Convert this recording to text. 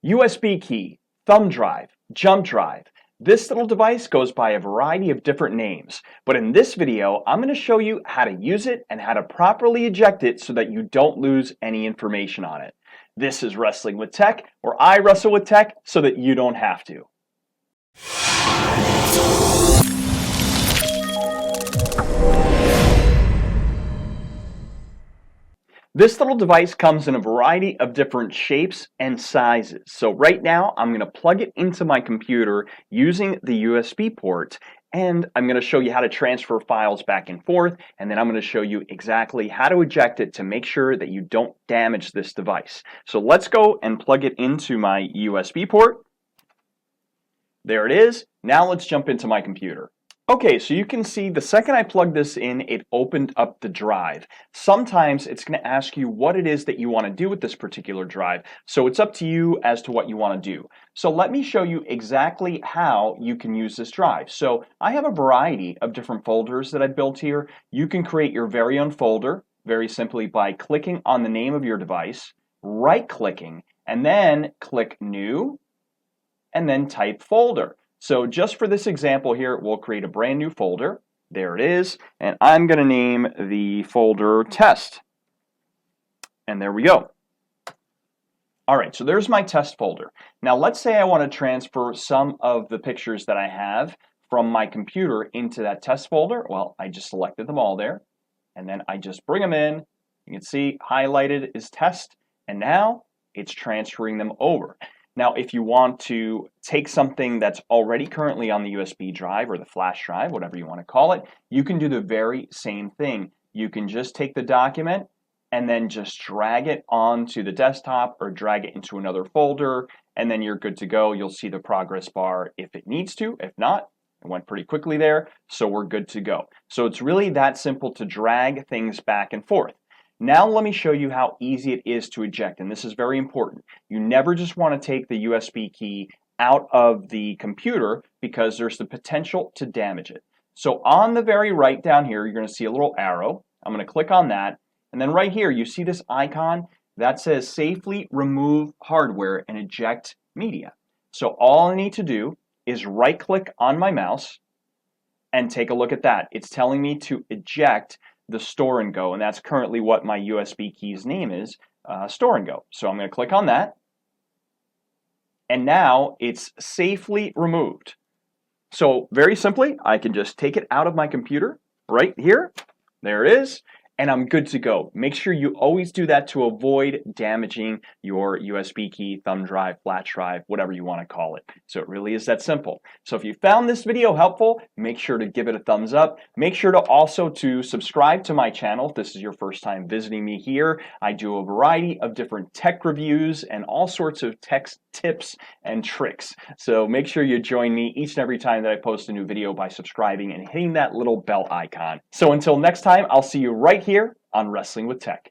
USB key, thumb drive, jump drive. This little device goes by a variety of different names, but in this video, I'm going to show you how to use it and how to properly eject it so that you don't lose any information on it. This is Wrestling with Tech, where I wrestle with tech so that you don't have to. This little device comes in a variety of different shapes and sizes. So right now, I'm going to plug it into my computer using the USB port, and I'm going to show you how to transfer files back and forth, and then I'm going to show you exactly how to eject it to make sure that you don't damage this device. So let's go and plug it into my USB port. There it is. Now let's jump into my computer. Okay, so you can see the second I plug this in, it opened up the drive. Sometimes it's going to ask you what it is that you want to do with this particular drive, so it's up to you as to what you want to do. So let me show you exactly how you can use this drive. So I have a variety of different folders that I built here. You can create your very own folder very simply by clicking on the name of your device, right-clicking, and then click New, and then type Folder. So just for this example here, we'll create a brand new folder. There it is. And I'm going to name the folder Test. And there we go. All right, so there's my test folder. Now let's say I want to transfer some of the pictures that I have from my computer into that test folder. Well, I just selected them all there. And then I just bring them in. You can see highlighted is test. And now it's transferring them over. Now, if you want to take something that's already currently on the USB drive or the flash drive, whatever you want to call it, you can do the very same thing. You can just take the document and then just drag it onto the desktop or drag it into another folder, and then you're good to go. You'll see the progress bar if it needs to. If not, it went pretty quickly there, so we're good to go. So it's really that simple to drag things back and forth. Now let me show you how easy it is to eject, and this is very important. You never just want to take the USB key out of the computer because there's the potential to damage it. So on the very right down here, you're going to see a little arrow. I'm going to click on that, and then right here you see this icon that says Safely Remove Hardware and Eject Media. So all I need to do is right-click on my mouse and take a look at that. It's telling me to eject the Store and Go, and that's currently what my USB key's name is, Store and Go. So I'm going to click on that, and now it's safely removed. So very simply, I can just take it out of my computer right here. There it is. And I'm good to go. Make sure you always do that to avoid damaging your USB key, thumb drive, flash drive, whatever you want to call it. So it really is that simple. So if you found this video helpful, make sure to give it a thumbs up. Make sure to also subscribe to my channel if this is your first time visiting me here. I do a variety of different tech reviews and all sorts of tech tips and tricks. So make sure you join me each and every time that I post a new video by subscribing and hitting that little bell icon. So until next time, I'll see you right here on Wrestling with Tech.